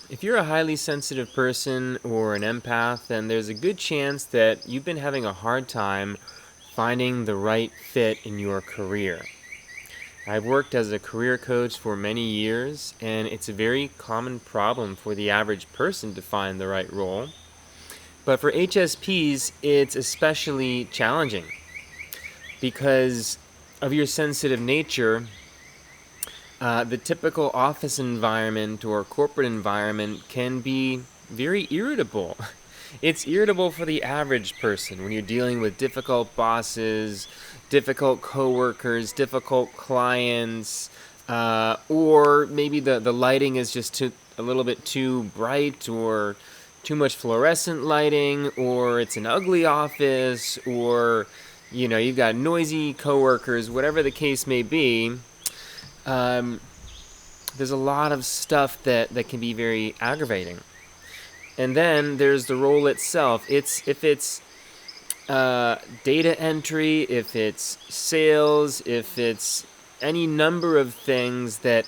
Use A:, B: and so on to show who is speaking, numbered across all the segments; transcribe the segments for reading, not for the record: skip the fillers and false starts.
A: If you're a highly sensitive person or an empath, then there's a good chance that you've been having a hard time finding the right fit in your career. I've worked as a career coach for many years, and it's a very common problem for the average person to find the right role. But for HSPs, it's especially challenging because of your sensitive nature. The typical office environment or corporate environment can be very irritable. It's irritable for the average person when you're dealing with difficult bosses, difficult coworkers, difficult clients, or maybe the lighting is just a little bit too bright, or too much fluorescent lighting, or it's an ugly office, or you've got noisy coworkers, whatever the case may be. Um, there's a lot of stuff that can be very aggravating. And then there's the role itself. If it's data entry, if it's sales, if it's any number of things that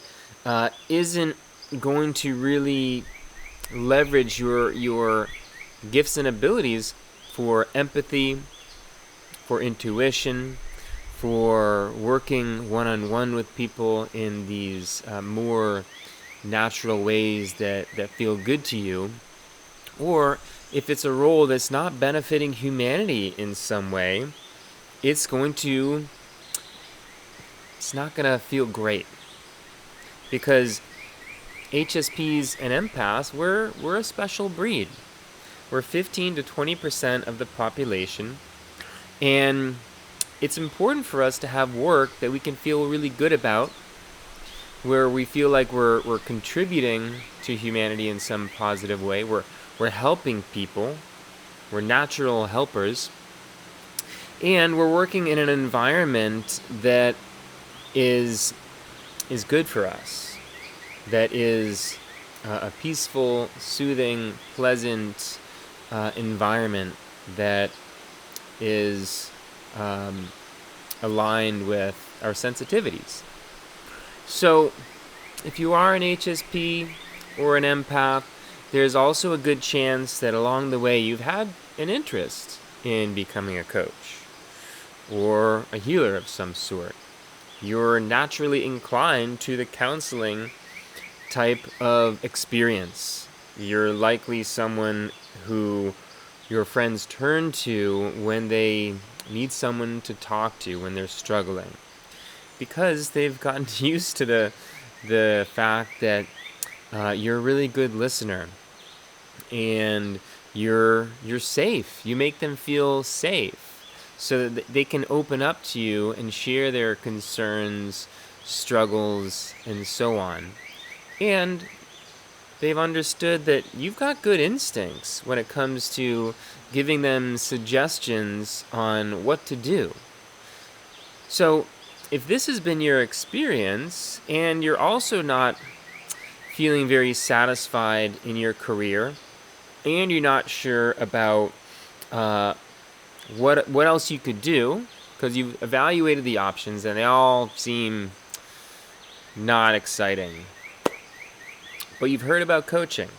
A: isn't going to really leverage your gifts and abilities for empathy, for intuition, for working one-on-one with people in these more natural ways that feel good to you, or if it's a role that's not benefiting humanity in some way, it's not going to feel great. Because HSPs and empaths, we're a special breed. We're 15 to 20% of the population, and it's important for us to have work that we can feel really good about, where we feel like we're contributing to humanity in some positive way. We're helping people. We're natural helpers. And we're working in an environment that is good for us. That is a peaceful, soothing, pleasant environment that is aligned with our sensitivities. So if you are an HSP or an empath, there's also a good chance that along the way you've had an interest in becoming a coach or a healer of some sort. You're naturally inclined to the counseling type of experience. You're likely someone who your friends turn to when they need someone to talk to when they're struggling, because they've gotten used to the fact that you're a really good listener and you're safe. You make them feel safe so that they can open up to you and share their concerns, struggles, and so on. And they've understood that you've got good instincts when it comes to giving them suggestions on what to do. So if this has been your experience and you're also not feeling very satisfied in your career, and you're not sure about what else you could do, because you've evaluated the options and they all seem not exciting, but you've heard about coaching,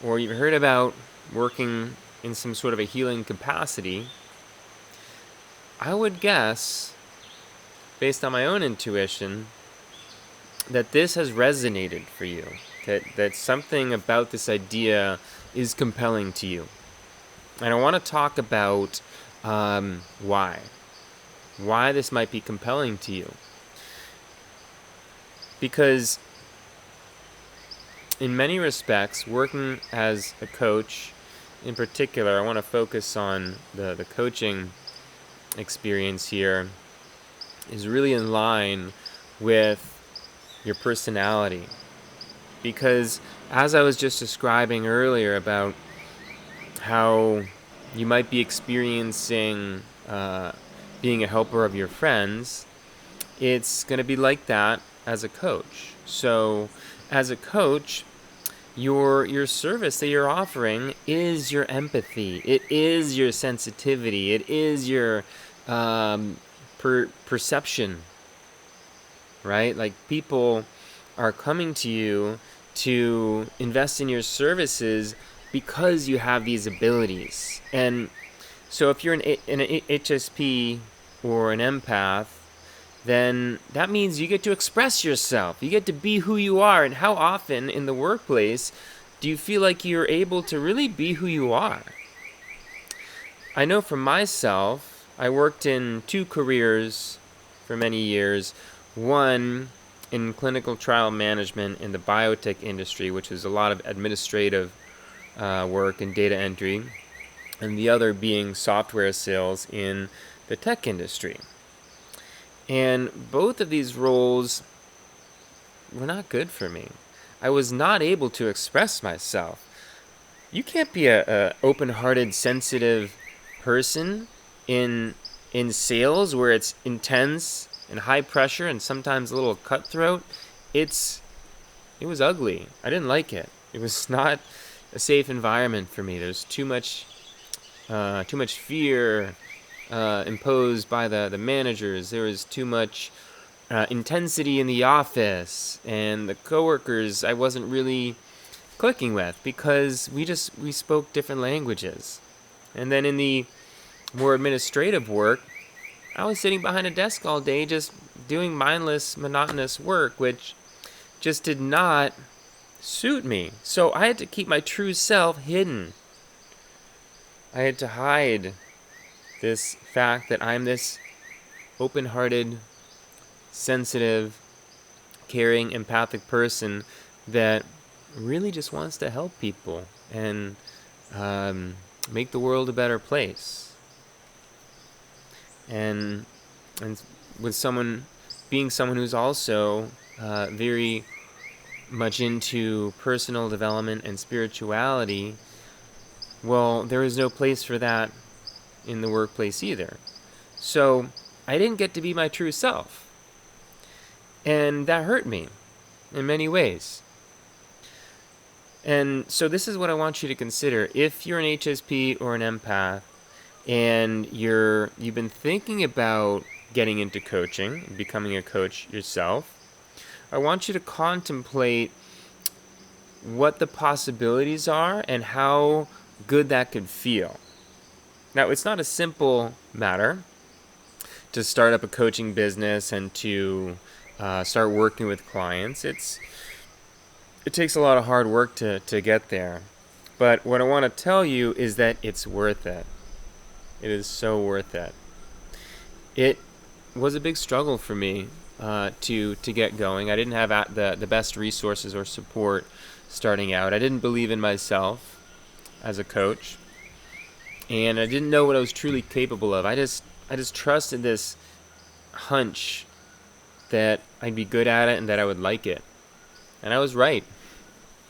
A: or you've heard about working in some sort of a healing capacity, I would guess, based on my own intuition, that this has resonated for you, that something about this idea is compelling to you. And I want to talk about why this might be compelling to you. Because in many respects, working as a coach, in particular, I want to focus on the coaching experience here, is really in line with your personality. Because as I was just describing earlier about how you might be experiencing being a helper of your friends, it's going to be like that as a coach. So as a coach, your service that you're offering is your empathy. It is your sensitivity. It is your perception, right? Like, people are coming to you to invest in your services because you have these abilities. And so if you're an HSP or an empath, then that means you get to express yourself. You get to be who you are. And how often in the workplace do you feel like you're able to really be who you are? I know for myself, I worked in 2 careers for many years. One in clinical trial management in the biotech industry, which is a lot of administrative work and data entry, and the other being software sales in the tech industry. And both of these roles were not good for me. I was not able to express myself. You can't be a open-hearted, sensitive person in sales where it's intense and high pressure and sometimes a little cutthroat. It was ugly. I didn't like it. It was not a safe environment for me. There's too much fear imposed by the managers. There was too much intensity in the office, and the coworkers I wasn't really clicking with because we spoke different languages. And then in the more administrative work, I was sitting behind a desk all day just doing mindless, monotonous work, which just did not suit me. So I had to keep my true self hidden. I had to hide this fact that I'm this open-hearted, sensitive, caring, empathic person that really just wants to help people and make the world a better place. And with being someone who's also very much into personal development and spirituality, well, there is no place for that in the workplace either. So I didn't get to be my true self. And that hurt me in many ways. And so this is what I want you to consider. If you're an HSP or an empath and you've been thinking about getting into coaching, becoming a coach yourself, I want you to contemplate what the possibilities are and how good that could feel. Now, it's not a simple matter to start up a coaching business and to start working with clients. It takes a lot of hard work to get there. But what I want to tell you is that it's worth it. It is so worth it. It was a big struggle for me to get going. I didn't have the best resources or support starting out. I didn't believe in myself as a coach, and I didn't know what I was truly capable of. I just trusted this hunch that I'd be good at it and that I would like it. And I was right.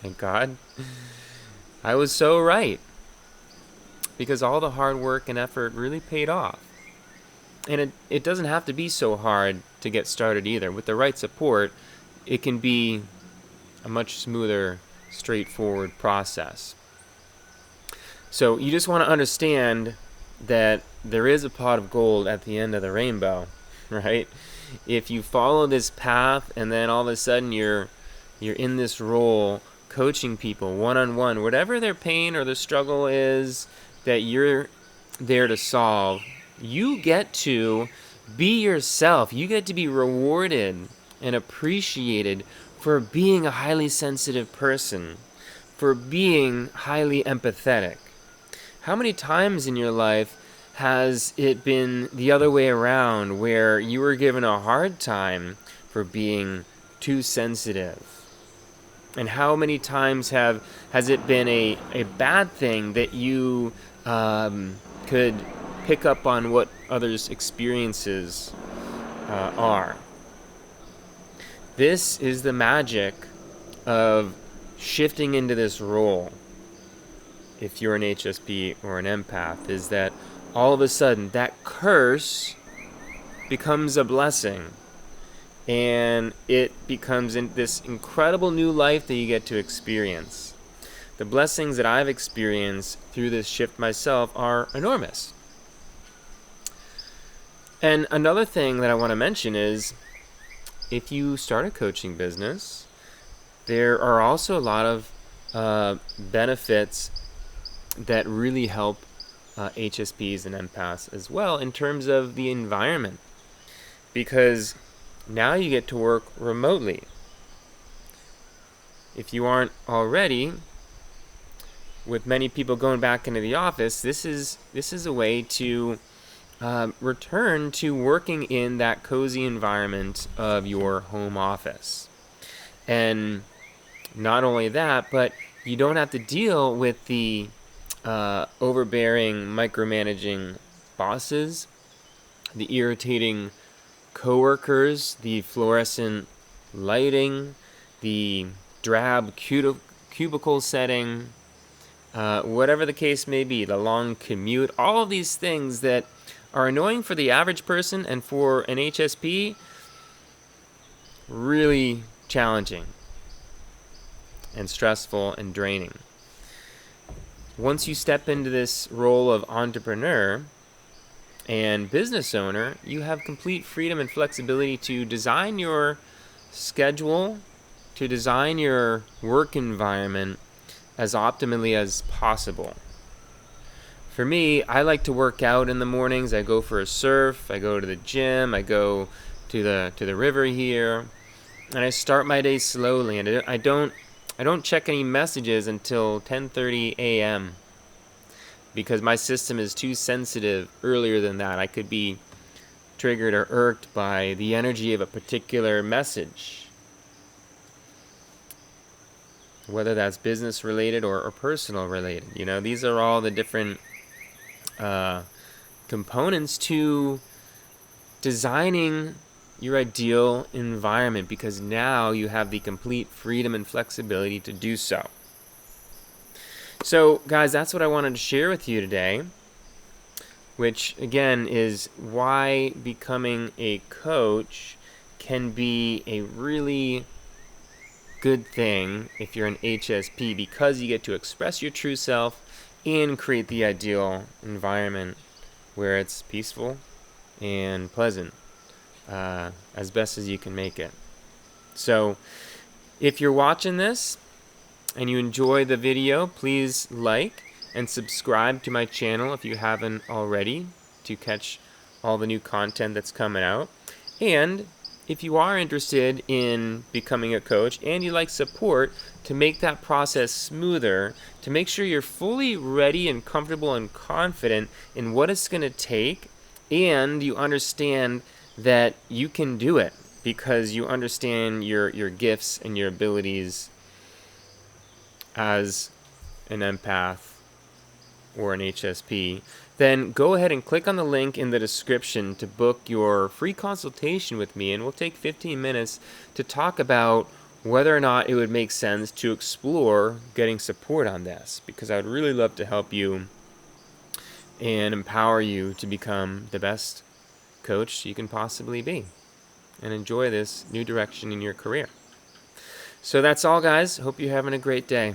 A: Thank God. I was so right. Because all the hard work and effort really paid off. And it doesn't have to be so hard to get started either. With the right support, it can be a much smoother, straightforward process. So you just want to understand that there is a pot of gold at the end of the rainbow, right? If you follow this path and then all of a sudden you're in this role coaching people one-on-one, whatever their pain or their struggle is that you're there to solve, you get to be yourself. You get to be rewarded and appreciated for being a highly sensitive person, for being highly empathetic. How many times in your life has it been the other way around, where you were given a hard time for being too sensitive? And how many times has it been a bad thing that you could pick up on what others' experiences are? This is the magic of shifting into this role, if you're an HSP or an empath, is that all of a sudden that curse becomes a blessing. And it becomes this incredible new life that you get to experience. The blessings that I've experienced through this shift myself are enormous. And another thing that I want to mention is, if you start a coaching business, there are also a lot of benefits that really help HSPs and empaths as well in terms of the environment, because now you get to work remotely. If you aren't already, with many people going back into the office, this is a way to return to working in that cozy environment of your home office. And not only that, but you don't have to deal with the overbearing, micromanaging bosses, the irritating coworkers, the fluorescent lighting, the drab cubicle setting, whatever the case may be, the long commute, all of these things that are annoying for the average person, and for an HSP, really challenging and stressful and draining. Once you step into this role of entrepreneur and business owner, you have complete freedom and flexibility to design your schedule, to design your work environment as optimally as possible. For me, I like to work out in the mornings. I go for a surf, I go to the gym, I go to the river here, and I start my day slowly, and I don't check any messages until 10:30 a.m. because my system is too sensitive earlier than that. I could be triggered or irked by the energy of a particular message, whether that's business related or personal related. You know, these are all the different components to designing your ideal environment, because now you have the complete freedom and flexibility to do so. So, guys, that's what I wanted to share with you today, which, again, is why becoming a coach can be a really good thing if you're an HSP, because you get to express your true self and create the ideal environment where it's peaceful and pleasant, as best as you can make it. So, if you're watching this and you enjoy the video, please like and subscribe to my channel if you haven't already, to catch all the new content that's coming out. And if you are interested in becoming a coach and you like support to make that process smoother, to make sure you're fully ready and comfortable and confident in what it's going to take, and you understand that you can do it because you understand your gifts and your abilities as an empath or an HSP, then go ahead and click on the link in the description to book your free consultation with me, and we'll take 15 minutes to talk about whether or not it would make sense to explore getting support on this, because I would really love to help you and empower you to become the best coach you can possibly be and enjoy this new direction in your career. So that's all, guys. Hope you're having a great day.